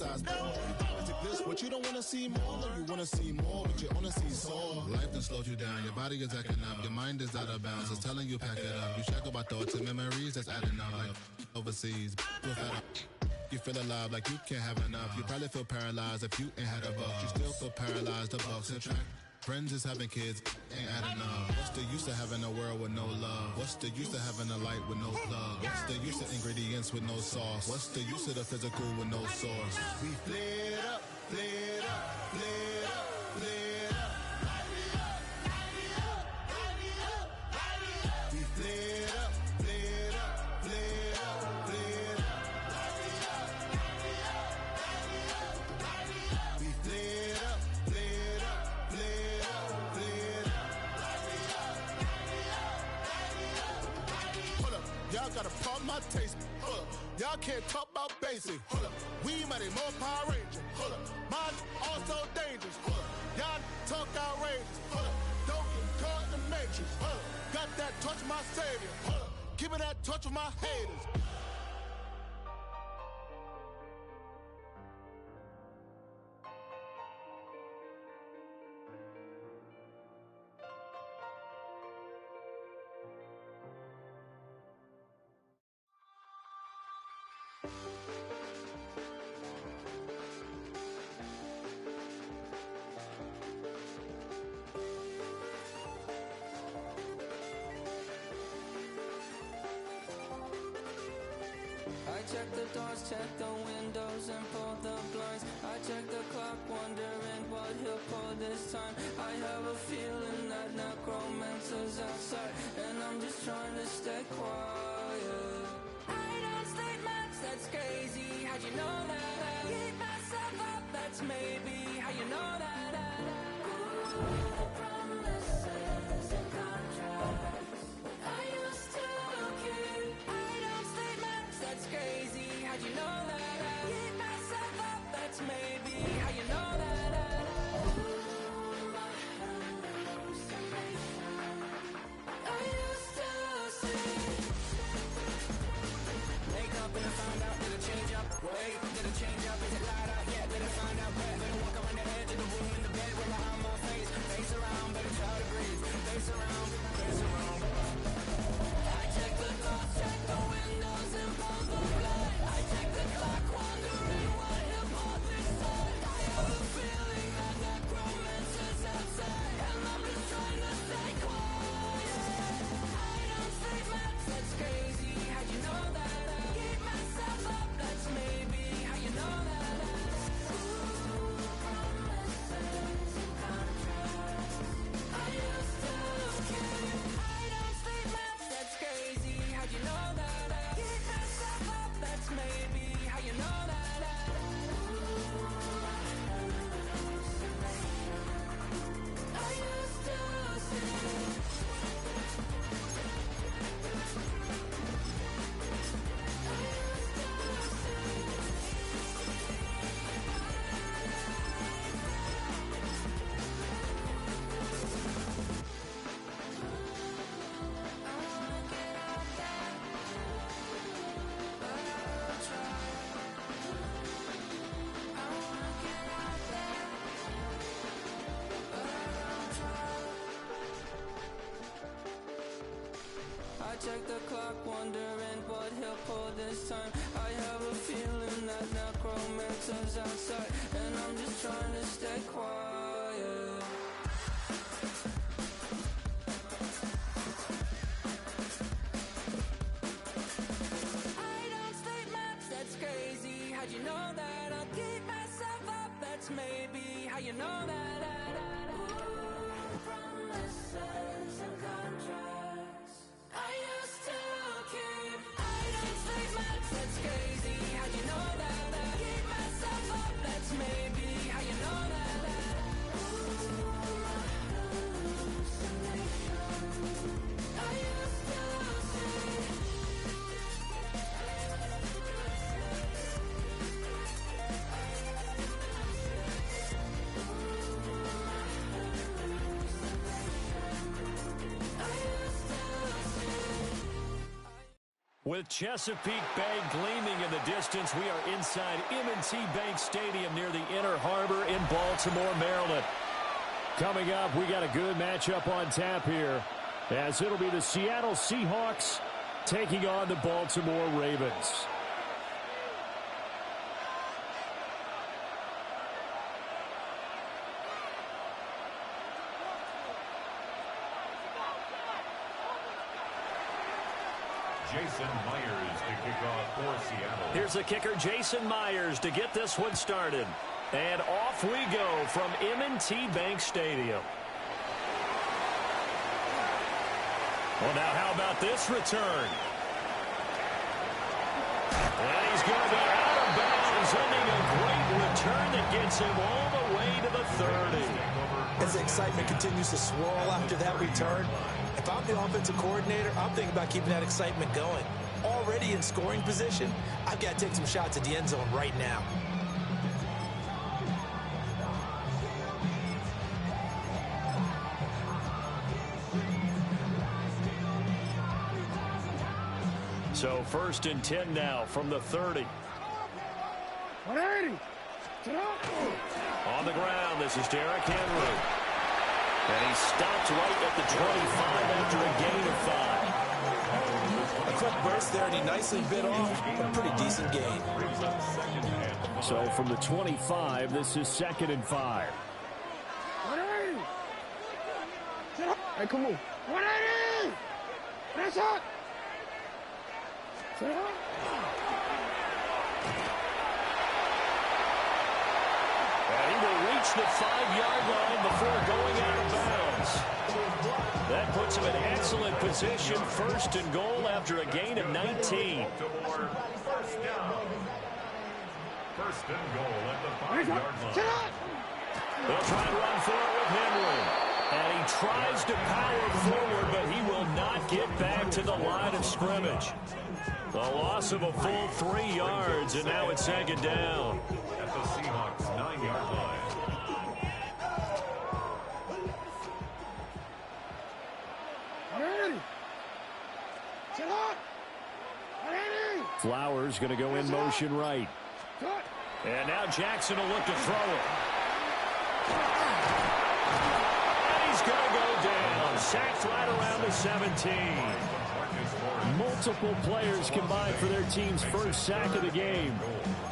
size. Take this, but you don't wanna see more. No, you wanna see more, but you wanna see sore. Life done slowed you down, your body is acting up, your mind is out of bounds. It's telling you pack it up. You shack about thoughts and memories that's adding up like overseas. You feel alive like you can't have enough. You probably feel paralyzed if you ain't had a buck. You still feel paralyzed, the bucks attract. Friends is having kids, ain't adding up. What's the use of having a world with no love? What's the use of having a light with no plug? What's the use of ingredients with no sauce? What's the use of the physical with no source? We flared up, flared up, flared up, flared up. We flared up, flared up, flared up, flared up. We flared up, flared up, flared up, flared up. Hold up, y'all got a problem, my taste. Hold up, y'all can't talk about basic. Hold up, we mighty more Power Ranger. Hold up, mine also dangerous. Hold up, y'all talk outrageous. Hold up, don't get caught in the matrix. Hold up, got that touch my savior. Hold up, give me that touch with my haters. I check the doors, check the windows and pull the blinds. I check the clock, wondering what he'll pull this time. I have a feeling that necromancer's outside, and I'm just trying to stay quiet. I don't sleep much, that's crazy. How'd you know that? I keep myself up, that's maybe how you know that. Ooh, promises and contracts I used to keep. I don't sleep much, that's crazy. How'd you know that? I keep myself up, that's maybe how you know that. Ooh, my hallucination I used to see. Wake up and I found out, did it change up? Wait, did it change up? Is it light out? Yeah, did it find out? Better walk around the edge of the room in the bed with behind my face. Face around, better try to breathe. Face around, face around. I check the doors, check the windows and pull the blind. I check the clock, wondering what he'll pull this time. I have a feeling that necromancer's outside, and I'm just trying to stay quiet. I don't sleep much, that's crazy. How'd you know that? I keep myself up, that's maybe how you know that. Ooh, promises and contracts I used to keep. I don't sleep much, that's crazy. How'd you know that? I keep myself up, that's maybe how you know that. Ooh, my hallucination I used to see. I check the clock, wondering what he'll pull this time. I have a feeling that necromancer's outside, and I'm just trying to stay quiet. I don't sleep much, that's crazy. How'd you know that? I'll keep myself up, that's maybe how you know that. Ooh, promises and contracts I used to keep. I don't sleep much, that's crazy. How'd you know that? I keep myself up, that's maybe how you know that. Ooh, my hallucination I used to see. With Chesapeake Bay gleaming in the distance, we are inside M&T Bank Stadium near the Inner Harbor in Baltimore, Maryland. Coming up, we got a good matchup on tap here, as it'll be the Seattle Seahawks taking on the Baltimore Ravens. Jason Myers to kick off for Seattle. Here's the kicker, Jason Myers, to get this one started. And off we go from M&T Bank Stadium. Well, now how about this return? And he's going to be out of bounds, ending a great return that gets him all the way to the 30. As the excitement continues to swirl after that return, if I'm the offensive coordinator, I'm thinking about keeping that excitement going. Already in scoring position, I've got to take some shots at the end zone right now. So 1st and 10 now from the 30. 180. On the ground, this is Derrick Henry. And he stops right at the 25 after a gain of 5. A quick burst there, and he nicely bit off a pretty decent gain. So from the 25, this is 2nd and 5. 180. Hey, come on. 180. That's hot. And he will reach the 5-yard line before going out of bounds. That puts him in excellent position. 1st and goal after a gain of 19. First down. 1st and goal at the 5-yard line. They'll try and run for it with Henry. And he tries to power forward, but he will not get back to the line of scrimmage. The loss of a full 3 yards, and now it's 2nd down. At the Seahawks 9-yard line. Flowers going to go in motion right. And now Jackson will look to throw it. And he's going to go down. Sacked right around the 17. Multiple players combined for their team's first sack of the game.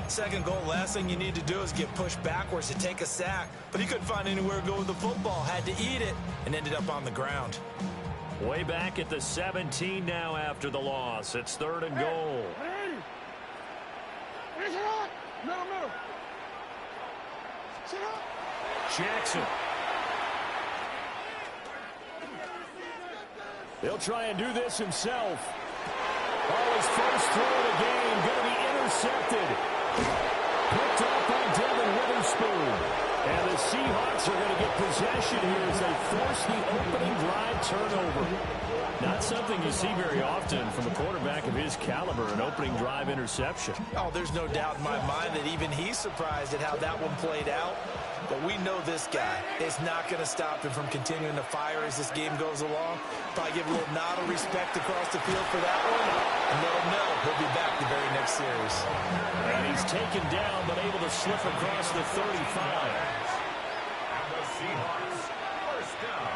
2nd goal, last thing you need to do is get pushed backwards to take a sack. But he couldn't find anywhere to go with the football, had to eat it, and ended up on the ground. Way back at the 17 now after the loss. It's 3rd and goal. Middle. Jackson. He'll try and do this himself. Oh, his first throw of the game going to be intercepted. Picked up by Devin Witherspoon. And the Seahawks are going to get possession here as they force the opening drive turnover. Not something you see very often from a quarterback of his caliber, an opening drive interception. Oh, there's no doubt in my mind that even he's surprised at how that one played out. But we know this guy is not going to stop him from continuing to fire as this game goes along. Probably give a little nod of respect across the field for that one, and let him know he'll be back the very next series. And he's taken down, but able to slip across the 35. And the Seahawks, 1st down.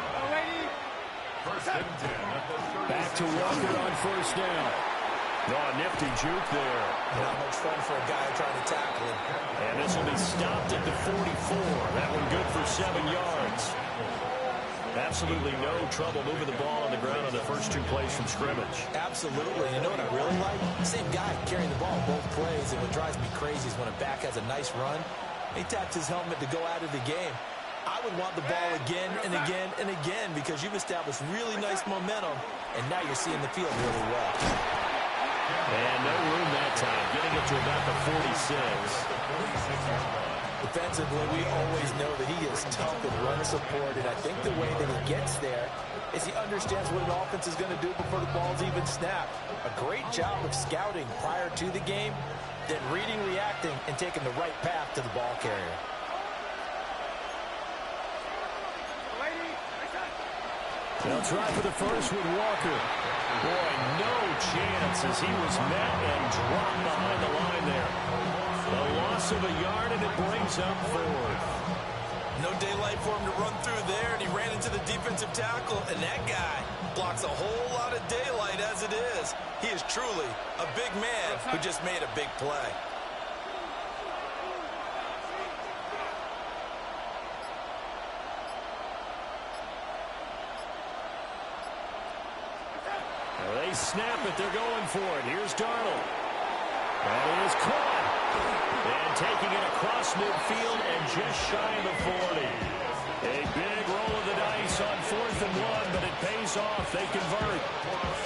1st and 10 at the 30. Back to Walker on 1st down. Oh, nifty juke there. Not much fun for a guy trying to tackle him. And this will be stopped at the 44. That one good for 7 yards. Absolutely no trouble moving the ball on the ground on the first 2 plays from scrimmage. Absolutely. You know what I really like? Same guy carrying the ball both plays, and what drives me crazy is when a back has a nice run, he taps his helmet to go out of the game. I would want the ball again and again and again because you've established really nice momentum, and now you're seeing the field really well. And no room that time, getting it to about the 46. Defensively, we always know that he is tough and run support, and I think the way that he gets there is he understands what an offense is going to do before the ball's even snapped. A great job of scouting prior to the game, then reading, reacting, and taking the right path to the ball carrier. They'll try for the first with Walker. Boy, no chance as he was met and dropped behind the line there. The loss of a yard, and it brings up fourth. No daylight for him to run through there, and he ran into the defensive tackle, and that guy blocks a whole lot of daylight as it is. He is truly a big man who just made a big play. They snap it. They're going for it. Here's Darnold. That is caught. And taking it across midfield and just shy of the 40. A big roll of the dice on 4th and 1, but it pays off. They convert.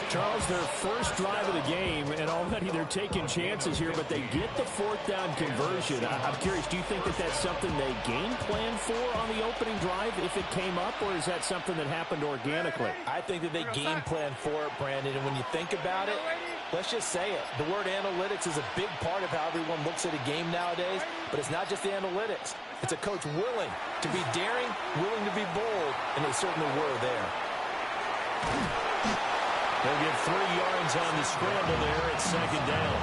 Charles, their first drive of the game, and already they're taking chances here, but they get the 4th down conversion. I'm curious, do you think that that's something they game plan for on the opening drive if it came up, or is that something that happened organically? I think that they game plan for it, Brandon, and when you think about it, let's just say it. The word analytics is a big part of how everyone looks at a game nowadays, but it's not just the analytics. It's a coach willing to be daring, willing to be bold, and they certainly were there. They'll get 3 yards on the scramble there at 2nd down.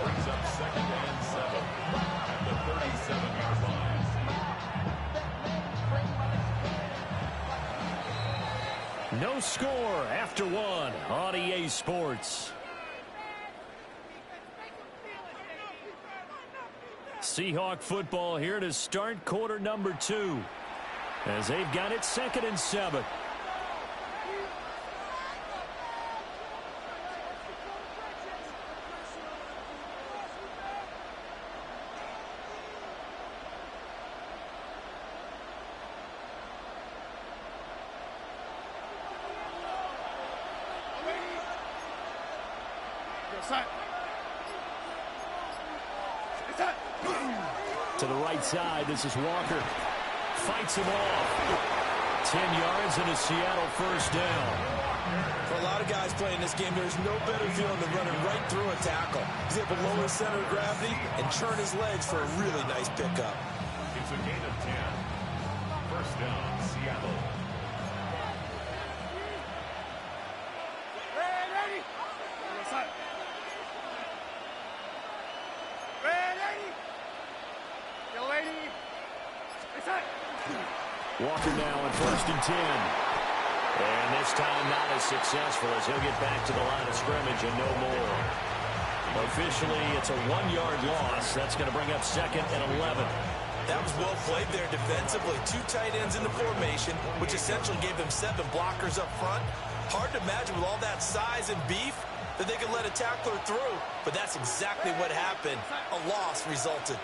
Brings up 2nd and 7 at the 37-yard line. No score after 1 on EA Sports. Seahawk football here to start quarter number 2. As they've got it 2nd and 7. To the right side, this is Walker. Fights him off. 10 yards and a Seattle first down. For a lot of guys playing this game, there's no better feeling than running right through a tackle. He's able to lower his center of gravity and churn his legs for a really nice pickup. It's a gain of 10. First down, Seattle. Walker now on 1st and 10. And this time not as successful as he'll get back to the line of scrimmage and no more. Officially, it's a 1-yard loss. That's going to bring up 2nd and 11. That was well played there defensively. 2 tight ends in the formation, which essentially gave them 7 blockers up front. Hard to imagine with all that size and beef that they could let a tackler through. But that's exactly what happened. A loss resulted.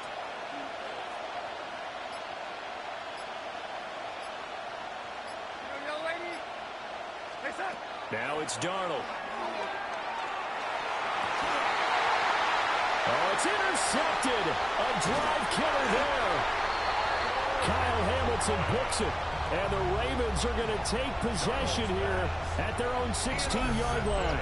Now it's Darnold. Oh, it's intercepted. A drive killer there. Kyle Hamilton picks it. And the Ravens are going to take possession here at their own 16-yard line.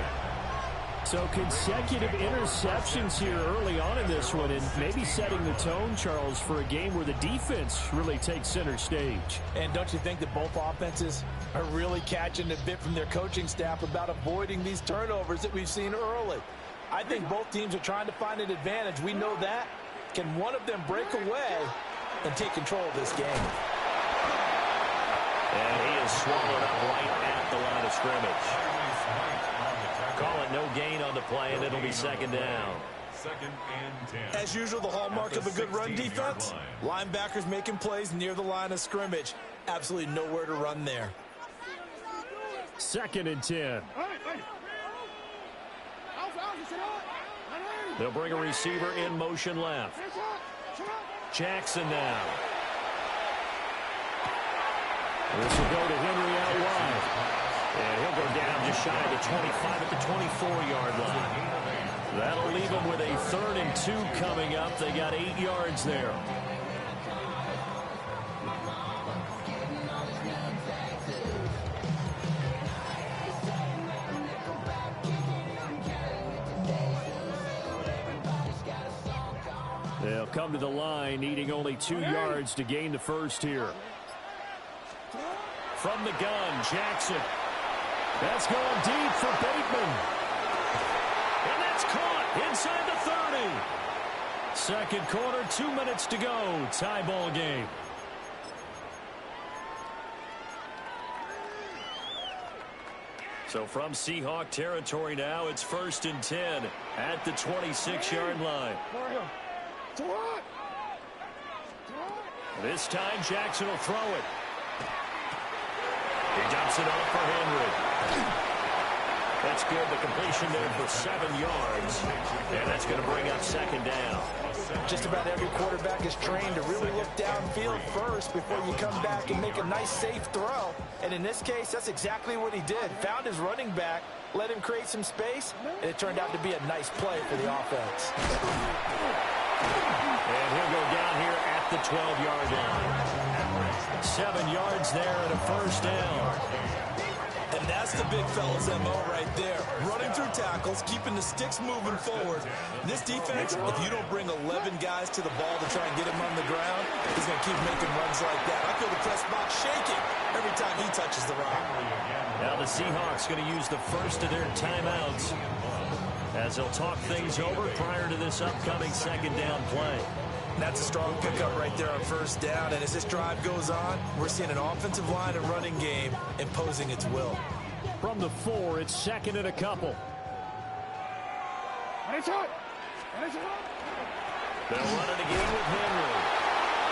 So consecutive interceptions here early on in this one, and maybe setting the tone, Charles, for a game where the defense really takes center stage. And don't you think that both offenses are really catching a bit from their coaching staff about avoiding these turnovers that we've seen early? I think both teams are trying to find an advantage. We know that. Can one of them break away and take control of this game? And he is swallowed up right at the line of scrimmage. Call it no gain on the play, and it'll be 2nd down. 2nd and 10. As usual, the hallmark of a good run defense, linebackers making plays near the line of scrimmage. Absolutely nowhere to run there. 2nd and 10. They'll bring a receiver in motion left. Jackson now. This will go to Henry out wide. And he'll go down just shy of the 25 at the 24-yard line. That'll leave them with a 3rd and 2 coming up. They got 8 yards there. They'll come to the line, needing only 2 yards to gain the first here. From the gun, Jackson. That's going deep for Bateman. And that's caught inside the 30. Second quarter, 2 minutes to go. Tie ball game. So from Seahawk territory now, it's 1st and 10 at the 26-yard line. This time, Jackson will throw it. He dumps it off for Henry. That's good. The completion there for 7 yards. And that's going to bring up 2nd down. Just about every quarterback is trained to really look downfield first before you come back and make a nice, safe throw. And in this case, that's exactly what he did. Found his running back, let him create some space, and it turned out to be a nice play for the offense. And he'll go down here at the 12-yard line. 7 yards there and a 1st down. And that's the big fella's MO right there. Running through tackles, keeping the sticks moving forward. This defense, if you don't bring 11 guys to the ball to try and get him on the ground, he's going to keep making runs like that. I feel the press box shaking every time he touches the rock. Now the Seahawks going to use the first of their timeouts as they'll talk things over prior to this upcoming 2nd down play. That's a strong pickup right there on 1st down. And as this drive goes on, we're seeing an offensive line and running game imposing its will. From the 4, it's 2nd and a couple. They'll run it again with Henry.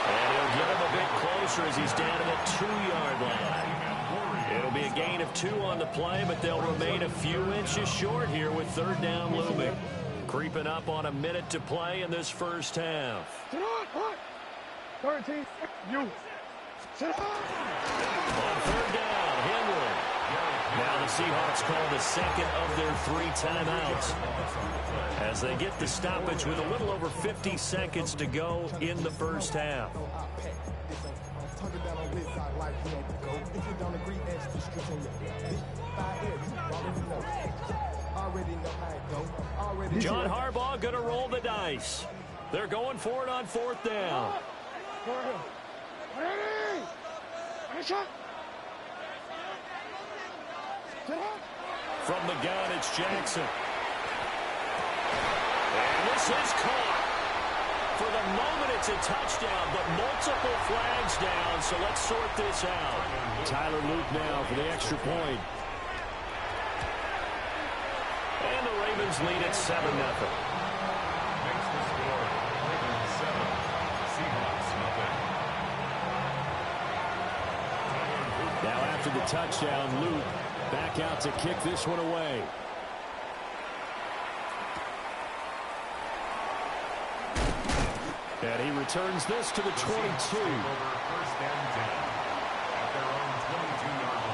And he'll get him a bit closer as he's down to the 2-yard line. It'll be a gain of 2 on the play, but they'll remain a few inches short here with 3rd down looming. Creeping up on a minute to play in this first half. Sit on, 13, you. Sit on. On 3rd down, Henry. Now the Seahawks call the 2nd of their 3 timeouts as they get the stoppage with a little over 50 seconds to go in the first half. John Harbaugh going to roll the dice. They're going for it on 4th down. From the gun, it's Jackson. And this is caught. For the moment, it's a touchdown, but multiple flags down, so let's sort this out. Tyler Luke now for the extra point. And the Ravens lead at 7-0. Makes the score Ravens 7, Seahawks nothing. Now after the touchdown, Luke back out to kick this one away. And he returns this to the 22. 1st and 10 at their own 22-yard line.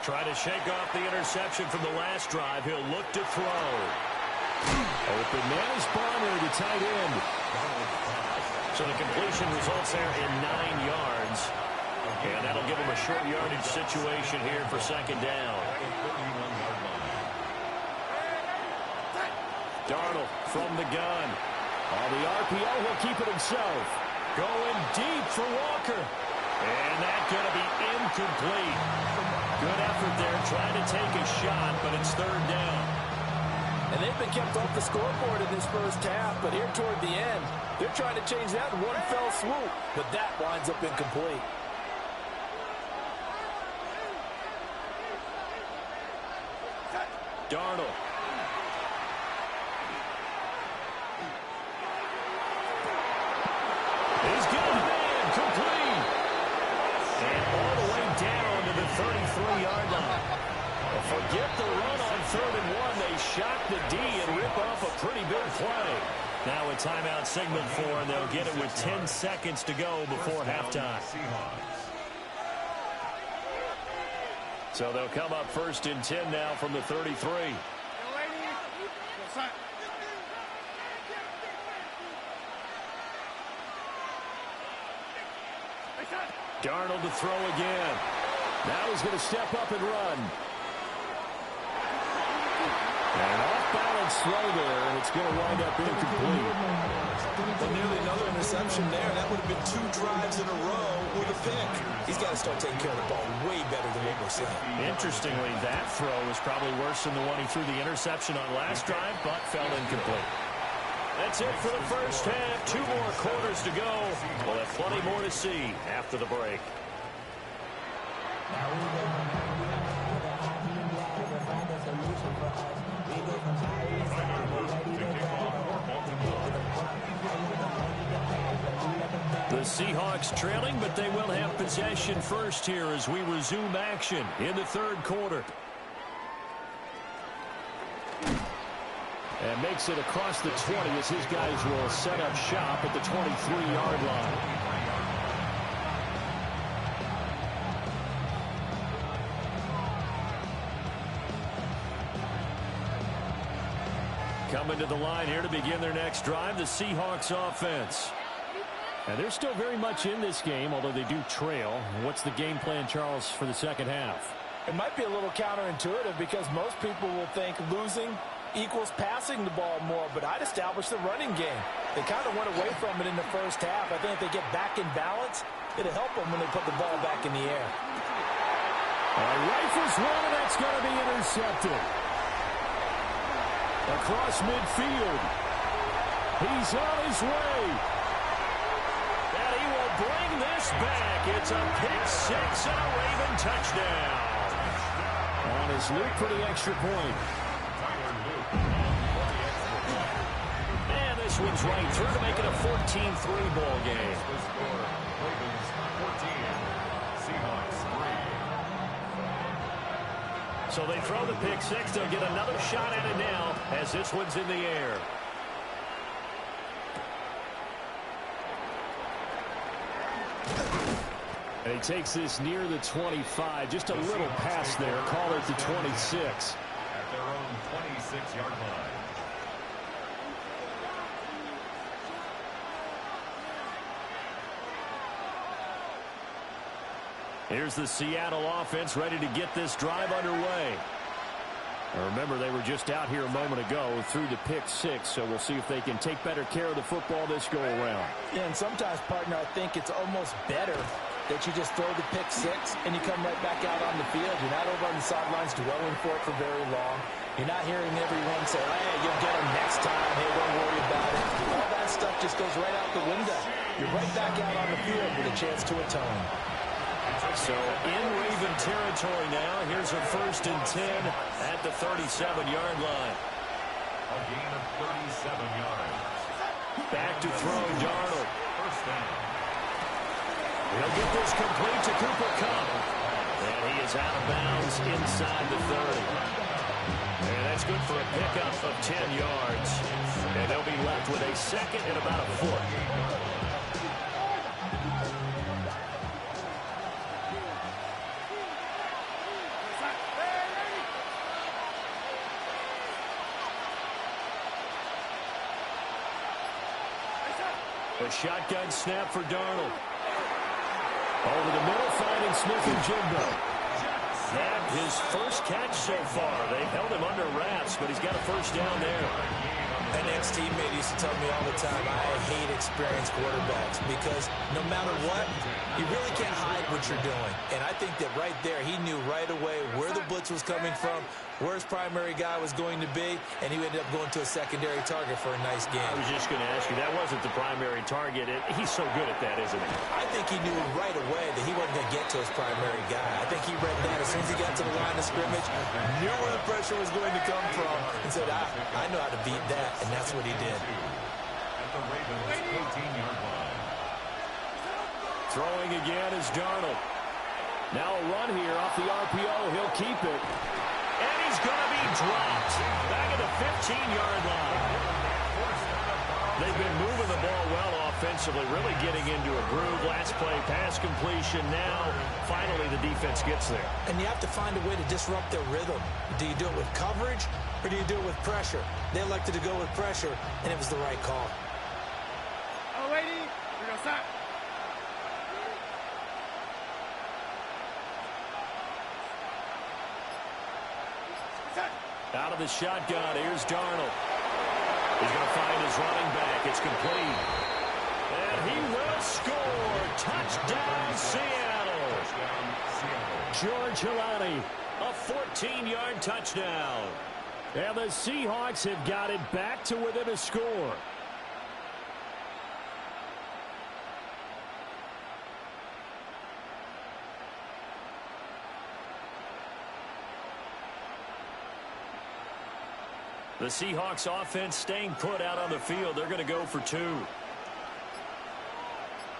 Try to shake off the interception from the last drive. He'll look to throw. Open man is Bonner, the tight end. So the completion results there in 9 yards. And that'll give him a short yardage situation here for 2nd down. Darnold from the gun. On the RPO, he'll keep it himself. Going deep for Walker. And that's going to be incomplete. Good effort there, trying to take a shot, but it's 3rd down. And they've been kept off the scoreboard in this first half, but here toward the end, they're trying to change that in one fell swoop, but that winds up incomplete. Darnold. He's got a man, complete. And all the way down to the 33-yard line. Forget the run on 3rd and 1. They shock the D and rip off a pretty big play. Now a timeout signaled for, and they'll get it with 10 seconds to go before halftime. So they'll come up 1st and 10 now from the 33. Darnold to throw again. Now he's going to step up and run. And off-balance throw there, and it's going to wind up incomplete. Well, nearly another interception there. That would have been 2 drives in a row with a pick. He's got to start taking care of the ball way better than what we're seeing. Interestingly, that throw was probably worse than the one he threw the interception on last drive, but fell incomplete. That's it for the first half. 2 more quarters to go. We'll have plenty more to see after the break. The Seahawks trailing, but they will have possession first here as we resume action in the 3rd quarter. And makes it across the 20 as his guys will set up shop at the 23-yard line. Coming to the line here to begin their next drive, the Seahawks offense. And they're still very much in this game, although they do trail. What's the game plan, Charles, for the second half? It might be a little counterintuitive because most people will think losing equals passing the ball more, but I'd establish the running game. They kind of went away from it in the first half. I think if they get back in balance, it'll help them when they put the ball back in the air. Rifles one, and that's going to be intercepted. Across midfield. He's on his way. And he will bring this back. It's a pick-6 and a Raven touchdown. On his loop for the extra point. And this one's right through to make it a 14-3 ball game. Ravens 14, Seahawks 3. So they throw the pick-6. They'll get another shot at it now as this one's in the air. And he takes this near the 25. Just a little pass there. Call it the 26. At their own 26-yard line. Here's the Seattle offense ready to get this drive underway. Now remember, they were just out here a moment ago through the pick-6, so we'll see if they can take better care of the football this go-around. Yeah, and sometimes, partner, I think it's almost better that you just throw the pick-6 and you come right back out on the field. You're not over on the sidelines dwelling for it for very long. You're not hearing everyone say, hey, you'll get them next time. Hey, don't worry about it. All that stuff just goes right out the window. You're right back out on the field with a chance to atone. So in Raven territory now. Here's a 1st and 10 at the 37-yard line. A gain of 37 yards. Back to throw, Darnold. First down. He'll get this complete to Cooper Kupp. And he is out of bounds inside the 30. And that's good for a pickup of 10 yards. And they'll be left with a 2nd and about a 4. A shotgun snap for Darnold. Over the middle, finding Smith-Njigba. That his first catch so far. They've held him under wraps, but he's got a first down there. An ex-teammate used to tell me all the time, I hate experienced quarterbacks because no matter what, you really can't hide what you're doing. And I think that right there, he knew right away where the blitz was coming from, where his primary guy was going to be, and he ended up going to a secondary target for a nice game. I was just going to ask you, that wasn't the primary target. He's so good at that, isn't he? I think he knew right away that he wasn't going to get to his primary guy. I think he read that as soon as he got to the line of scrimmage, knew where the pressure was going to come from, and said, I know how to beat that, and that's what he did. At the Ravens 18-yard line. Throwing again is Darnold. Now a run here off the RPO. He'll keep it. And he's going to be dropped. Back at the 15-yard line. They've been moving the ball well offensively, really getting into a groove. Last play, pass completion. Now, finally, the defense gets there. And you have to find a way to disrupt their rhythm. Do you do it with coverage, or do you do it with pressure? They elected to go with pressure, and it was the right call. Oh, lady, we're going to stop. Out of the shotgun, here's Darnold. He's going to find his running back. It's complete. And he will score. Touchdown, Seattle. George Hilani, a 14-yard touchdown. And the Seahawks have got it back to within a score. The Seahawks offense staying put out on the field. They're going to go for two.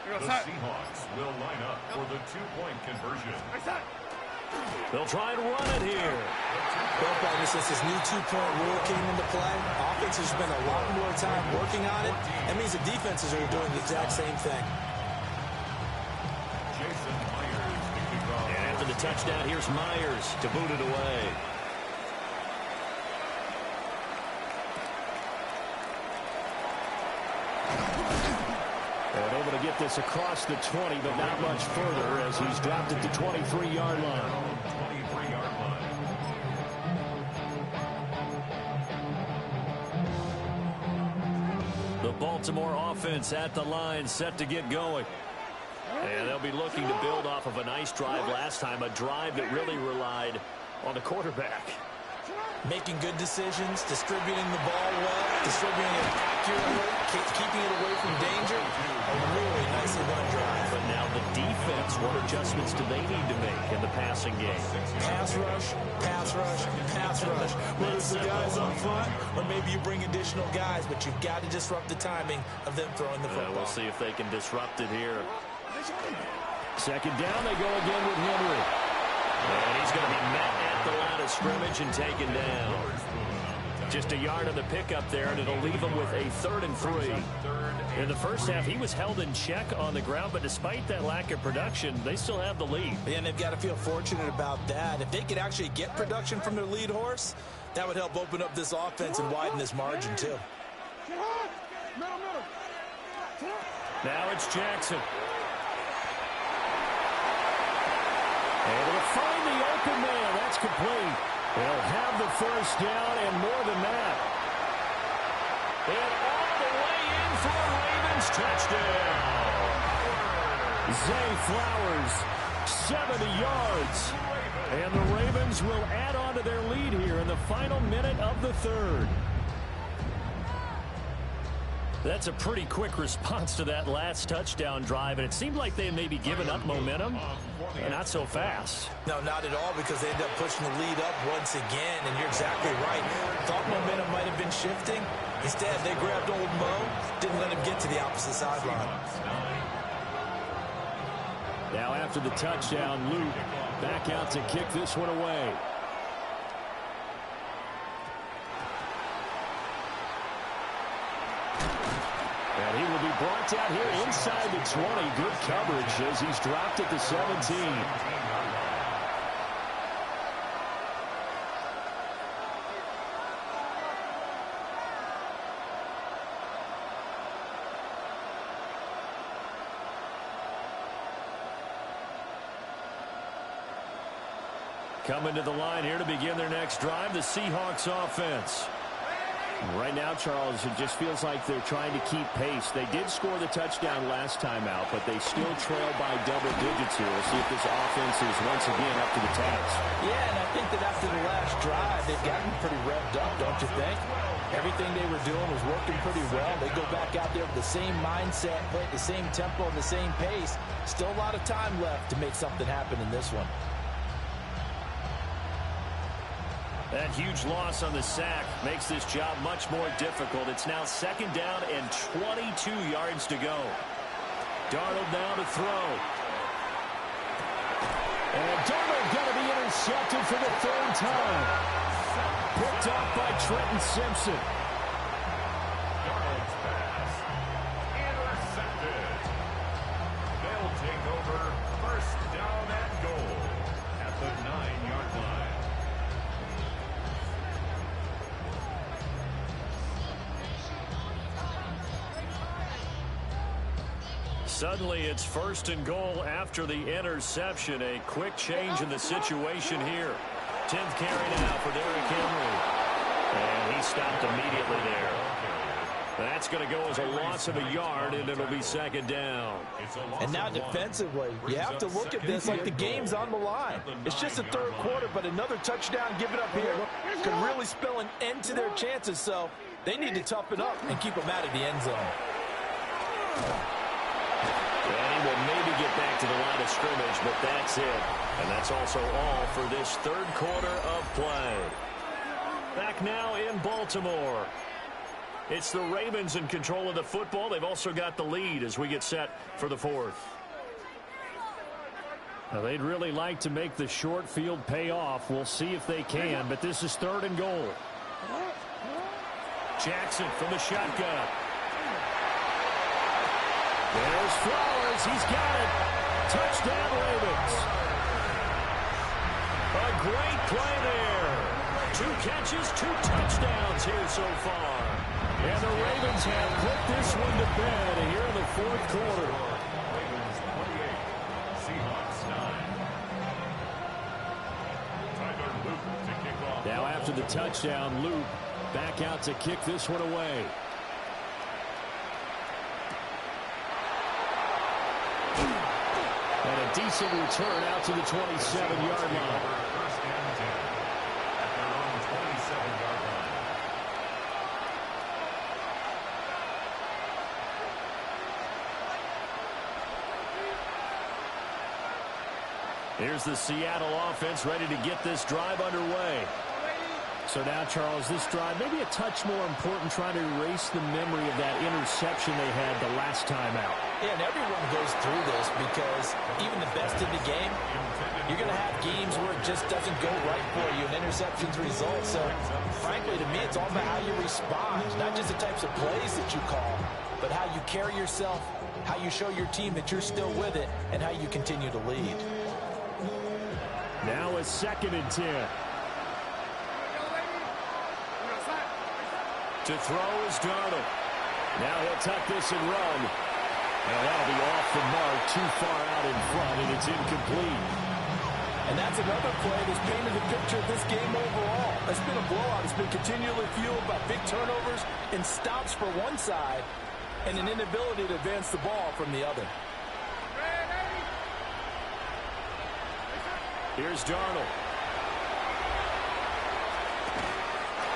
The Seahawks will line up for the two-point conversion. They'll try and run it here. Well, since this new two-point rule came into play, offense has spent a lot more time working on it. That means the defenses are doing the exact same thing. Jason Myers to kick off. And after the touchdown, here's Myers to boot it away. And able to get this across the 20, but not much further as he's dropped it to 23-yard line. 23-yard line. The Baltimore offense at the line, set to get going. And they'll be looking to build off of a nice drive last time, a drive that really relied on the quarterback. Making good decisions, distributing the ball well, distributing it accurately, keeping it away from danger. A really nicely done drive. But now the defense, what adjustments do they need to make in the passing game? Pass rush, pass rush, pass rush. Whether it's the guys up front, or maybe you bring additional guys, but you've got to disrupt the timing of them throwing the football. We'll see if they can disrupt it here. Second down, they go again with Henry. And he's going to be met at the line of scrimmage and taken down. Just a yard of the pickup there, and it'll leave him with a 3rd and 3. In the first half, he was held in check on the ground, but despite that lack of production, they still have the lead. And they've got to feel fortunate about that. If they could actually get production from their lead horse, that would help open up this offense and widen this margin, too. Now it's Jackson. Able to find the open man. That's complete. They'll have the first down and more than that. And all the way in for a Ravens touchdown. Zay Flowers, 70 yards. And the Ravens will add on to their lead here in the final minute of the third. That's a pretty quick response to that last touchdown drive, and it seemed like they may be giving up momentum. Not so fast. No, not at all, because they end up pushing the lead up once again, and you're exactly right. Thought momentum might have been shifting. Instead, they grabbed old Mo, didn't let him get to the opposite sideline. Now after the touchdown, Luke back out to kick this one away. And he will be brought down here inside the 20. Good coverage as he's dropped at the 17. Coming to the line here to begin their next drive, the Seahawks offense. Right now, Charles, it just feels like they're trying to keep pace. They did score the touchdown last time out, but they still trail by double digits here. We'll see if this offense is once again up to the task. Yeah, and I think that after the last drive, they've gotten pretty revved up, don't you think? Everything they were doing was working pretty well. They go back out there with the same mindset, play at the same tempo and the same pace. Still a lot of time left to make something happen in this one. That huge loss on the sack makes this job much more difficult. It's now second down and 22 yards to go. Darnold now to throw. And Darnold going to be intercepted for the third time. Picked up by Trenton Simpson. Darnold's pass Suddenly it's 1st and goal after the interception. A quick change in the situation here. 10th carry now for Derrick Henry. And he stopped immediately there. That's going to go as a loss of a yard, and it'll be 2nd down. And now defensively, you have to look at this like the game's on the line. It's just the 3rd quarter, but another touchdown given up here could really spell an end to their chances. So they need to toughen up and keep them out of the end zone. And he will maybe get back to the line of scrimmage, but that's it. And that's also all for this 3rd quarter of play. Back now in Baltimore. It's the Ravens in control of the football. They've also got the lead as we get set for the 4th. Now, they'd really like to make the short field pay off. We'll see if they can, but this is 3rd and goal. Jackson from the shotgun. There's Flowers. He's got it. Touchdown, Ravens. A great play there. 2 catches, 2 touchdowns here so far. And the Ravens have put this one to bed here in the 4th quarter. Ravens 28, Seahawks 9. Tyler Luke to kick off. Now after the touchdown, Luke back out to kick this one away. And a decent return out to the 27-yard line. First and 10 at their own 27-yard line. Here's the Seattle offense ready to get this drive underway. So now, Charles, this drive maybe a touch more important, trying to erase the memory of that interception they had the last time out. Yeah, and everyone goes through this because even the best in the game, you're going to have games where it just doesn't go right for you, and interceptions result. So, frankly, to me, it's all about how you respond, not just the types of plays that you call, but how you carry yourself, how you show your team that you're still with it, and how you continue to lead. Now a 2nd and 10. To throw is Darnold. Now he'll tuck this and run. And that'll be off the mark, too far out in front, and it's incomplete. And that's another play that's painted the picture of this game overall. It's been a blowout. It's been continually fueled by big turnovers and stops for one side and an inability to advance the ball from the other. Here's Darnold.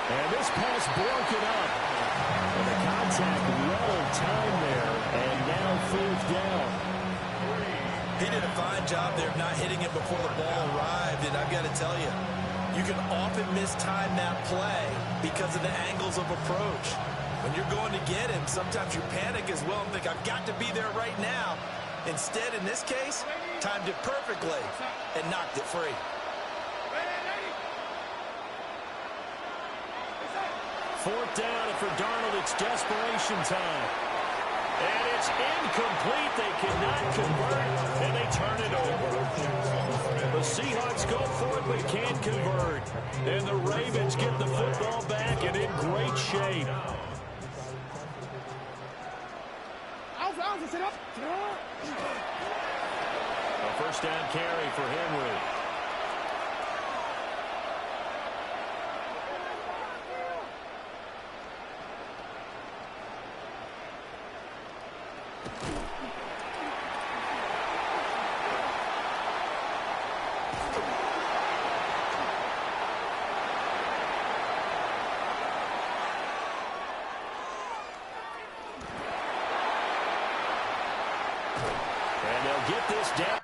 And this pass broken up. And the contact well in time there. And now 4th down. He did a fine job there of not hitting it before the ball arrived. And I've got to tell you, you can often mistime that play because of the angles of approach. When you're going to get him, sometimes you panic as well and think, I've got to be there right now. Instead, in this case, timed it perfectly and knocked it free. Fourth down, and for Darnold, it's desperation time. And it's incomplete. They cannot convert, and they turn it over. The Seahawks go for it, but can't convert. And the Ravens get the football back and in great shape. A first down carry for Henry. And they'll get this down.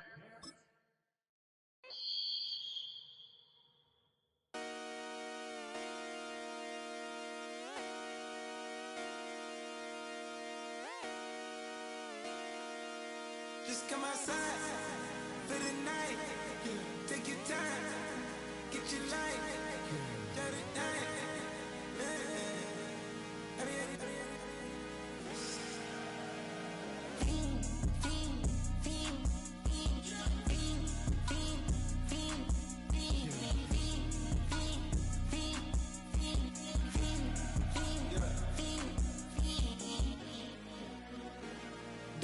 Just come outside for the night. Take your time, get your light.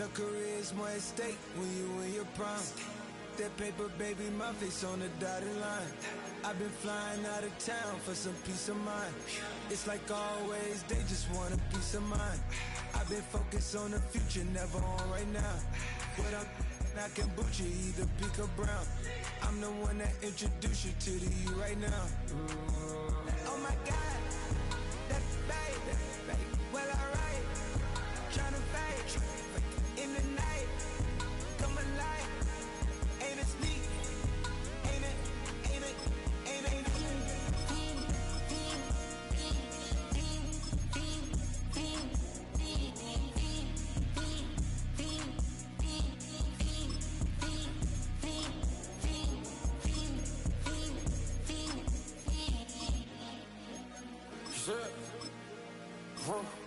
The career is more at stake when you in your prime. That paper, baby, my face on the dotted line. I've been flying out of town for some peace of mind. It's like always, they just want a piece of mind. I've been focused on the future, never on right now. But I can boot you either pink or brown. I'm the one that introduced you to the you right now. Oh my God, that's babe. Well, alright, tryna fade in the night. Come alive, ain't it sneak? Ain't it? Shit.